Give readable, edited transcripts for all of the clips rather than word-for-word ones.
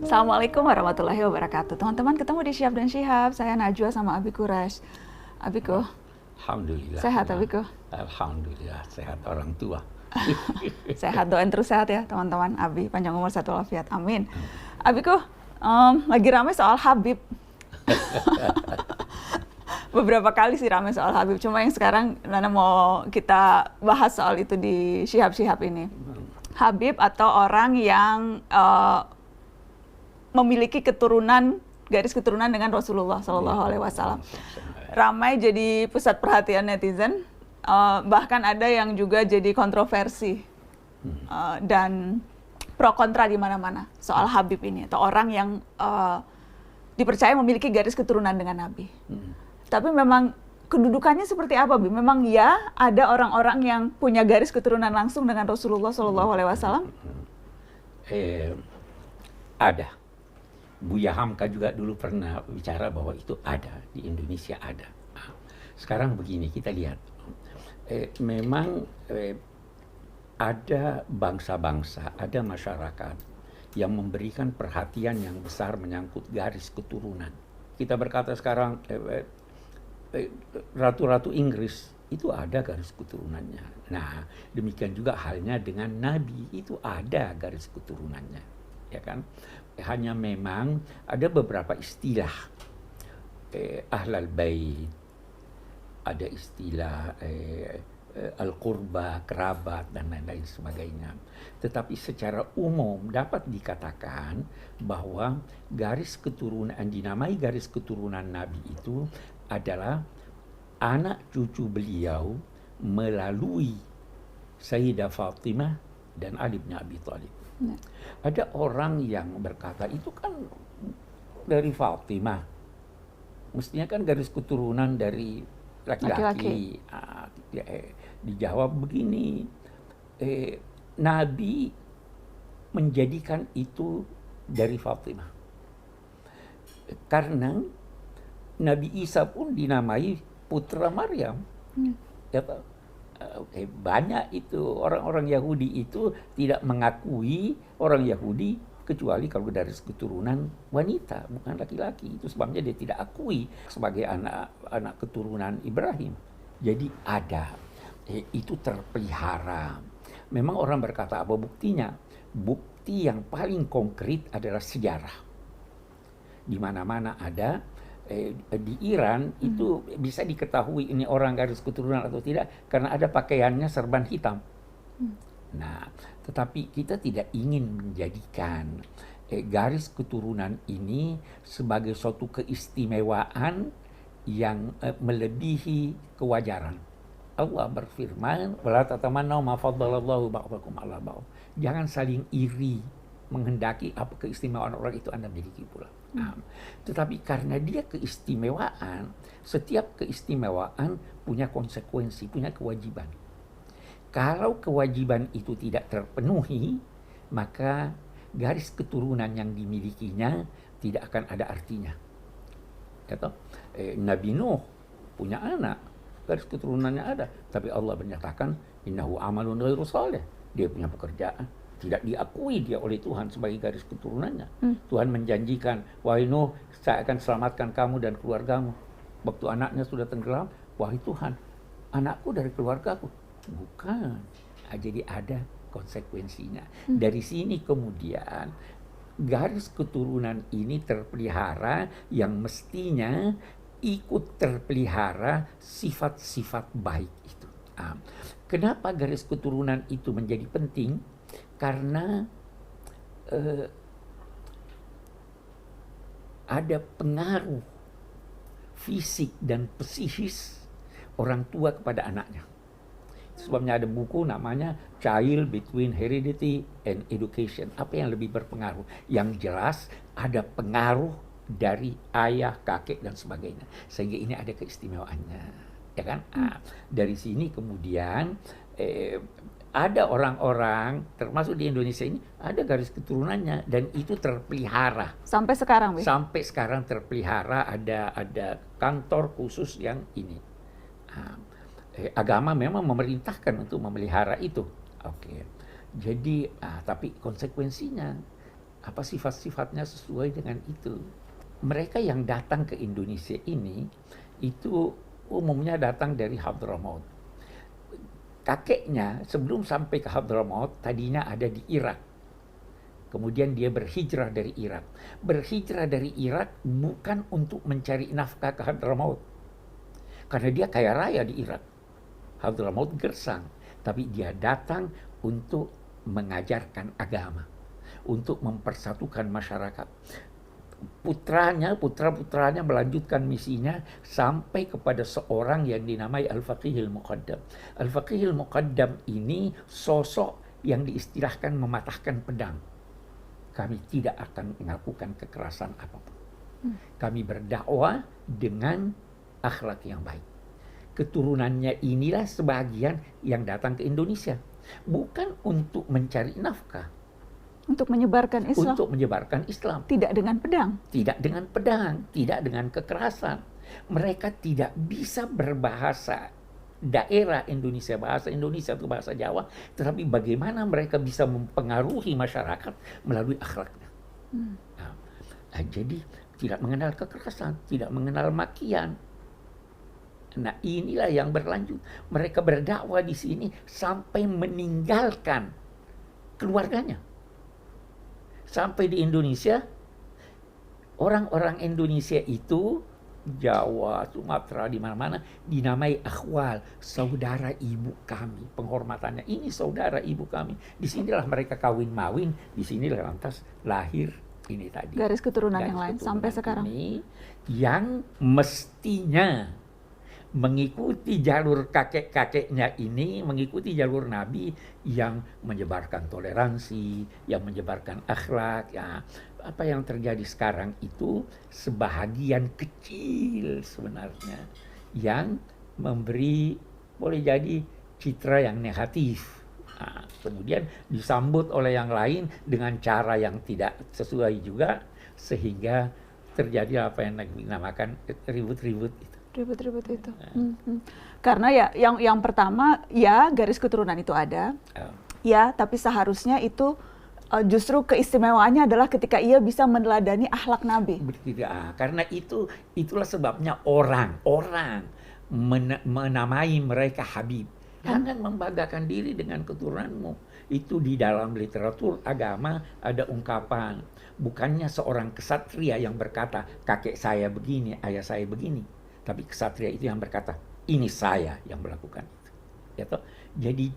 Assalamualaikum warahmatullahi wabarakatuh. Teman-teman, ketemu di Syihab dan Syihab. Saya Najwa sama Abi Quraisy. Abiku, Alhamdulillah. sehat Abiku? Alhamdulillah, sehat orang tua. Sehat, doain terus sehat ya teman-teman. Abi, panjang umur, satu walafiat. Amin. Abiku, lagi ramai soal Habib. Beberapa kali sih ramai soal Habib. Cuma yang sekarang Nana mau kita bahas soal itu di Syihab-Syihab ini. Habib atau orang yang memiliki garis keturunan dengan Rasulullah SAW. Ramai jadi pusat perhatian netizen, bahkan ada yang juga jadi kontroversi dan pro kontra di mana-mana soal Habib ini, atau orang yang dipercaya memiliki garis keturunan dengan Nabi. Tapi memang kedudukannya seperti apa, Bi? Memang ya ada orang-orang yang punya garis keturunan langsung dengan Rasulullah SAW? Ada. Buya Hamka juga dulu pernah bicara bahwa itu ada, di Indonesia ada. Sekarang begini, kita lihat. Memang ada bangsa-bangsa, ada masyarakat yang memberikan perhatian yang besar menyangkut garis keturunan. Kita berkata sekarang, ratu-ratu Inggris itu ada garis keturunannya. Nah, demikian juga halnya dengan Nabi, itu ada garis keturunannya, ya kan? Hanya memang ada beberapa istilah, ahlal bait, ada istilah al-qurba, kerabat, dan lain-lain sebagainya. Tetapi secara umum dapat dikatakan bahwa garis keturunan, dinamai garis keturunan Nabi itu adalah anak cucu beliau melalui Sayyidah Fatimah dan Ali bin Abi Thalib. Ada orang yang berkata itu kan dari Fatimah, mestinya kan garis keturunan dari laki-laki. Dijawab begini, Nabi menjadikan itu dari Fatimah karena Nabi Isa pun dinamai putra Maryam. Banyak itu orang-orang Yahudi itu tidak mengakui orang Yahudi kecuali kalau dari keturunan wanita, bukan laki-laki. Itu sebabnya dia tidak akui sebagai anak keturunan Ibrahim. Jadi ada, itu terpelihara. Memang orang berkata apa buktinya? Bukti yang paling konkret adalah sejarah. Di mana-mana ada. Di Iran itu bisa diketahui ini orang garis keturunan atau tidak karena ada pakaiannya serban hitam. Nah, tetapi kita tidak ingin menjadikan garis keturunan ini sebagai suatu keistimewaan yang melebihi kewajaran. Allah berfirman, "Wala tatamannaw ma faddalallahu ba'dakum 'ala ba'd." Jangan saling iri menghendaki apa keistimewaan orang itu Anda miliki pula. Tetapi karena dia keistimewaan, setiap keistimewaan punya konsekuensi, punya kewajiban. Kalau kewajiban itu tidak terpenuhi, maka garis keturunan yang dimilikinya tidak akan ada artinya. Nabi Nuh punya anak, garis keturunannya ada, tapi Allah menyatakan innahu amalun ghairu salih. Dia punya pekerjaan, tidak diakui dia oleh Tuhan sebagai garis keturunannya. Tuhan menjanjikan, wahai Nuh, saya akan selamatkan kamu dan keluargamu. Waktu anaknya sudah tenggelam, wahai Tuhan, anakku dari keluargaku. Bukan. Jadi ada konsekuensinya. Dari sini kemudian garis keturunan ini terpelihara yang mestinya ikut terpelihara sifat-sifat baik itu. Kenapa garis keturunan itu menjadi penting? Karena ada pengaruh fisik dan psikis orang tua kepada anaknya. Sebabnya ada buku namanya Child Between Heredity and Education. Apa yang lebih berpengaruh? Yang jelas ada pengaruh dari ayah, kakek, dan sebagainya. Sehingga ini ada keistimewaannya. Ya kan? Dari sini kemudian ada orang-orang, termasuk di Indonesia ini, ada garis keturunannya dan itu terpelihara. Sampai sekarang, Bi? Sampai sekarang terpelihara, ada kantor khusus yang ini. Agama memang memerintahkan untuk memelihara itu. Oke. Jadi, tapi konsekuensinya apa sifat-sifatnya sesuai dengan itu. Mereka yang datang ke Indonesia ini itu umumnya datang dari Hadramaut. Kakeknya sebelum sampai ke Hadramaut tadinya ada di Irak. Kemudian dia berhijrah dari Irak. Berhijrah dari Irak bukan untuk mencari nafkah ke Hadramaut. Karena dia kaya raya di Irak. Hadramaut gersang. Tapi dia datang untuk mengajarkan agama. Untuk mempersatukan masyarakat. Putra-putranya melanjutkan misinya sampai kepada seorang yang dinamai Al-Faqihil Muqaddam. Al-Faqihil Muqaddam ini sosok yang diistilahkan mematahkan pedang. Kami tidak akan melakukan kekerasan apapun. Kami berdakwah dengan akhlak yang baik. Keturunannya inilah sebagian yang datang ke Indonesia. Bukan untuk mencari nafkah. Untuk menyebarkan Islam. Untuk menyebarkan Islam. Tidak dengan pedang. Tidak dengan pedang, tidak dengan kekerasan. Mereka tidak bisa berbahasa daerah Indonesia, bahasa Indonesia atau bahasa Jawa, tetapi bagaimana mereka bisa mempengaruhi masyarakat melalui akhlaknya. Jadi tidak mengenal kekerasan, tidak mengenal makian. Nah, inilah yang berlanjut. Mereka berdakwah di sini sampai meninggalkan keluarganya. Sampai di Indonesia, orang-orang Indonesia itu, Jawa, Sumatera, di mana-mana, dinamai akhwal, saudara ibu kami. Penghormatannya, ini saudara ibu kami. Disinilah mereka kawin-mawin, disinilah lantas lahir ini tadi. Garis keturunan yang lain sampai sekarang. Ini yang mestinya mengikuti jalur kakek-kakeknya ini, mengikuti jalur Nabi yang menyebarkan toleransi, yang menyebarkan akhlak. Ya, apa yang terjadi sekarang itu sebahagian kecil sebenarnya yang memberi, boleh jadi, citra yang negatif. Nah, kemudian disambut oleh yang lain dengan cara yang tidak sesuai juga, sehingga terjadi apa yang dinamakan ribut-ribut itu. Ribut-ribut itu. Karena ya yang pertama ya garis keturunan itu ada. Ya, tapi seharusnya itu justru keistimewaannya adalah ketika ia bisa meneladani akhlak Nabi. Tidak, karena itulah sebabnya orang menamai mereka Habib. Jangan membanggakan diri dengan keturunanmu. Itu di dalam literatur agama ada ungkapan, bukannya seorang kesatria yang berkata kakek saya begini, ayah saya begini. Tapi kesatria itu yang berkata, ini saya yang melakukan itu. Ya toh? Jadi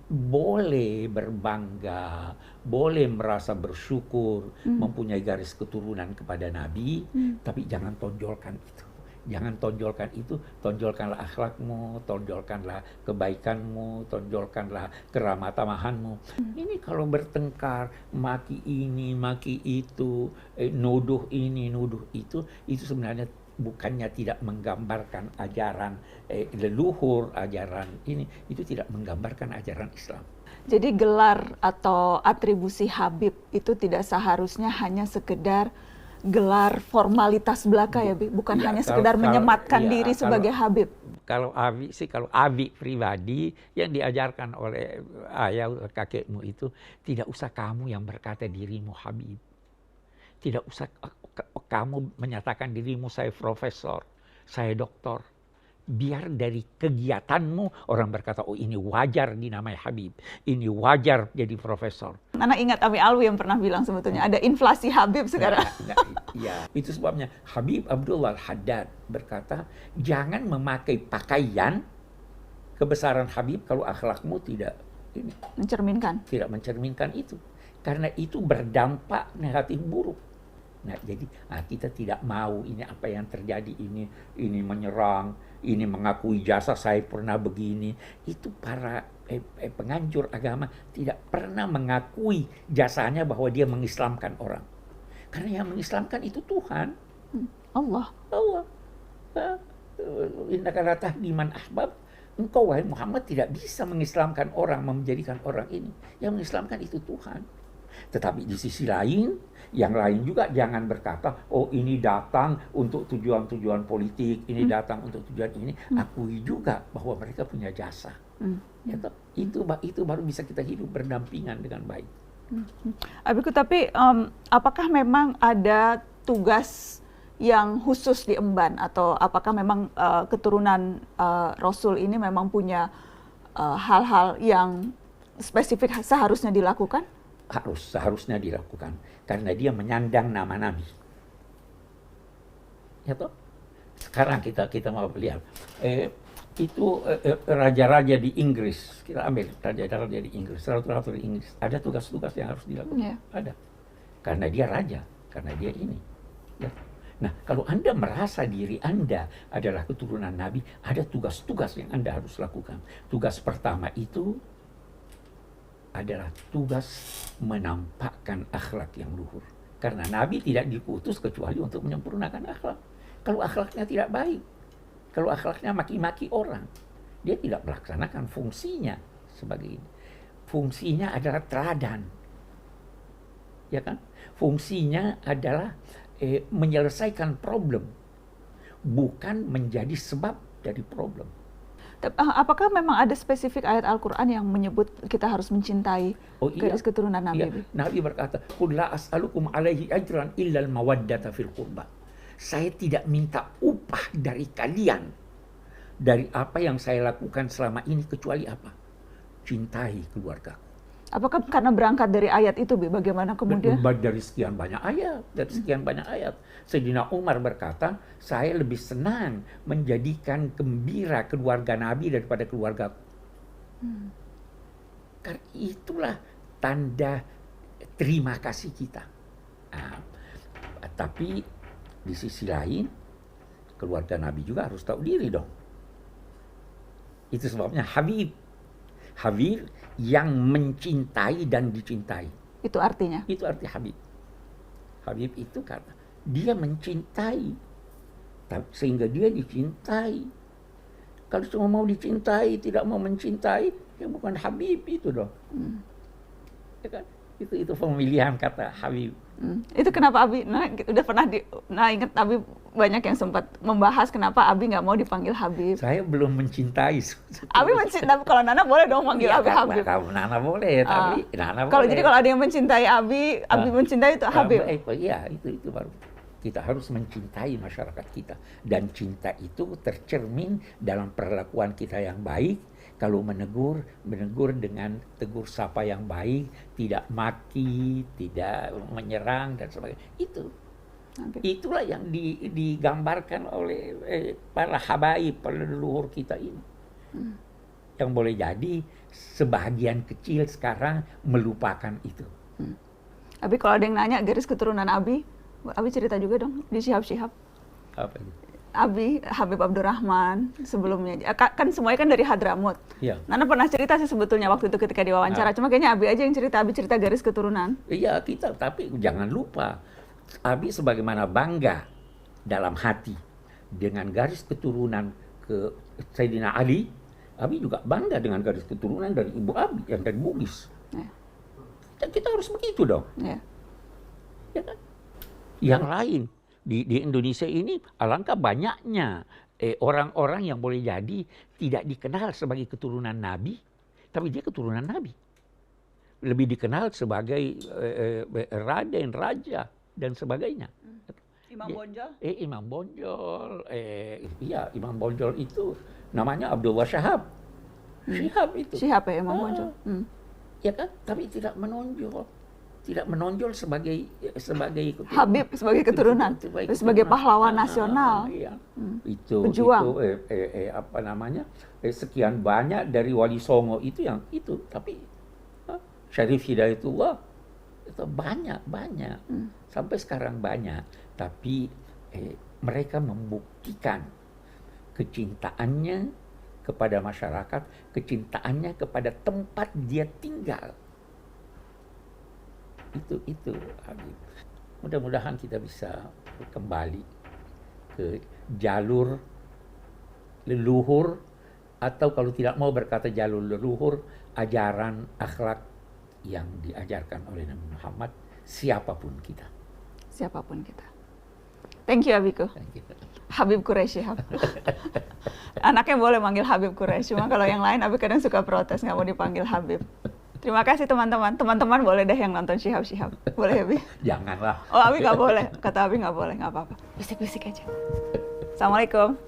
boleh berbangga, boleh merasa bersyukur, mempunyai garis keturunan kepada Nabi, tapi jangan tonjolkan itu. Jangan tonjolkan itu, tonjolkanlah akhlakmu, tonjolkanlah kebaikanmu, tonjolkanlah keramatamahanmu. Ini kalau bertengkar, maki ini, maki itu, nuduh ini, nuduh itu sebenarnya bukannya tidak menggambarkan ajaran leluhur, ajaran ini, itu tidak menggambarkan ajaran Islam. Jadi gelar atau atribusi Habib itu tidak seharusnya hanya sekedar gelar formalitas belaka ya, bukan hanya sekedar menyematkan diri sebagai Habib. Kalau Abi pribadi yang diajarkan oleh ayah kakekmu itu, tidak usah kamu yang berkata dirimu Habib. Tidak usah kamu menyatakan dirimu saya profesor, saya doktor. Biar dari kegiatanmu orang berkata, oh ini wajar dinamai Habib, ini wajar jadi profesor. Anak ingat Ami Alwi yang pernah bilang sebetulnya ada inflasi Habib sekarang. Ya, itu sebabnya Habib Abdullah Al-Haddad berkata, jangan memakai pakaian kebesaran Habib kalau akhlakmu tidak tidak mencerminkan itu. Karena itu berdampak negatif buruk. Nah, jadi kita tidak mau ini apa yang terjadi ini menyerang, ini mengakui jasa saya pernah begini. Itu para penganjur agama tidak pernah mengakui jasanya bahwa dia mengislamkan orang. Karena yang mengislamkan itu Tuhan. Allah. Innaka la tahdi man ahbab. Engkau wahai Muhammad tidak bisa mengislamkan orang, menjadikan orang ini. Yang mengislamkan itu Tuhan. Tetapi di sisi lain, yang lain juga jangan berkata, oh ini datang untuk tujuan-tujuan politik, ini datang untuk tujuan ini. Akui juga bahwa mereka punya jasa. Ya, itu baru bisa kita hidup berdampingan dengan baik. Abiku, tapi apakah memang ada tugas yang khusus di Emban, atau apakah memang keturunan Rasul ini memang punya hal-hal yang spesifik seharusnya dilakukan? Seharusnya dilakukan karena dia menyandang nama Nabi. Ya toh? Sekarang kita mau lihat itu raja-raja di Inggris, kita ambil raja-raja di Inggris, ratu-ratu di Inggris, ada tugas-tugas yang harus dilakukan. Yeah. Ada, karena dia raja, karena dia ini. Ya. Nah, kalau Anda merasa diri Anda adalah keturunan Nabi, ada tugas-tugas yang Anda harus lakukan. Tugas pertama itu adalah tugas menampakkan akhlak yang luhur. Karena Nabi tidak diutus kecuali untuk menyempurnakan akhlak. Kalau akhlaknya tidak baik, kalau akhlaknya maki-maki orang, dia tidak melaksanakan fungsinya sebagai ini. Fungsinya adalah teladan. Ya kan? Fungsinya adalah menyelesaikan problem, bukan menjadi sebab dari problem. Apakah memang ada spesifik ayat Al-Quran yang menyebut kita harus mencintai garis keturunan Nabi? Iya. Nabi berkata, "Qul la as'alukum alaihi ajran illa al-mawaddata fil qurba." Saya tidak minta upah dari kalian dari apa yang saya lakukan selama ini, kecuali apa? Cintai keluargaku. Apakah karena berangkat dari ayat itu, Bi? Bagaimana kemudian? Dari sekian banyak ayat, Sayyidina Umar berkata, saya lebih senang menjadikan gembira keluarga Nabi daripada keluargaku. Karena itulah tanda terima kasih kita. Nah, tapi di sisi lain, keluarga Nabi juga harus tahu diri dong. Itu sebabnya Habib yang mencintai dan dicintai. Itu artinya? Itu arti Habib. Habib itu karena dia mencintai, sehingga dia dicintai. Kalau cuma mau dicintai, tidak mau mencintai, ya bukan Habib itu dong. Ya kan? Itu pemilihan kata Habib. Itu kenapa Abi, udah pernah ingat Abi banyak yang sempat membahas kenapa Abi nggak mau dipanggil Habib. Saya belum mencintai. Abi mencintai, kalau Nana boleh dong manggil Abi Habib. Kalau Nana boleh, tapi Nana kalau boleh. jadi kalau ada yang mencintai Abi mencintai itu Habib. Iya, itu baru. Kita harus mencintai masyarakat kita. Dan cinta itu tercermin dalam perlakuan kita yang baik. Kalau menegur dengan tegur sapa yang baik, tidak maki, tidak menyerang dan sebagainya. Itulah yang digambarkan oleh para habaib, para leluhur kita ini. Yang boleh jadi sebagian kecil sekarang melupakan itu. Abi, kalau ada yang nanya garis keturunan Abi cerita juga dong di Syihab. Apa itu? Abi, Habib Abdurrahman sebelumnya, kan semuanya kan dari Hadramut. Ya. Nana pernah cerita sih sebetulnya waktu itu ketika diwawancara, cuma kayaknya Abi aja yang cerita, Abi cerita garis keturunan. Iya, tapi jangan lupa, Abi sebagaimana bangga dalam hati dengan garis keturunan ke Sayyidina Ali, Abi juga bangga dengan garis keturunan dari ibu Abi yang dari Bugis. Dan kita harus begitu dong. Ya kan? Yang lain. Di Indonesia ini alangkah banyaknya orang-orang yang boleh jadi tidak dikenal sebagai keturunan Nabi, tapi dia keturunan Nabi. Lebih dikenal sebagai raden, raja, dan sebagainya. Imam Bonjol? Imam Bonjol. Iya, Imam Bonjol itu namanya Abdullah Syahab. Syihab itu. Syihab ya, Imam Bonjol. Ya kan? Tapi tidak menonjol. Tidak menonjol sebagai Habib, sebagai keturunan, sebagai pahlawan nasional. Iya. Itu pejuang. Apa namanya? Sekian banyak dari Wali Songo itu yang itu, tapi Syarif Hidayatullah itu banyak. Sampai sekarang banyak, tapi mereka membuktikan kecintaannya kepada masyarakat, kecintaannya kepada tempat dia tinggal. Itu Habib. Mudah-mudahan kita bisa kembali ke jalur leluhur, atau kalau tidak mau berkata jalur leluhur, ajaran akhlak yang diajarkan oleh Nabi Muhammad, siapapun kita. Thank you, Abiku. Thank you. Habib Quraisy. Anaknya boleh manggil Habib Quraisy, cuma kalau yang lain Abi kadang suka protes, nggak mau dipanggil Habib. Terima kasih teman-teman. Teman-teman boleh deh yang nonton Shihab. Boleh ya, Bi? Janganlah. Oh, Abi nggak boleh. Kata Abi nggak boleh, nggak apa-apa. Bisik-bisik aja. Assalamualaikum.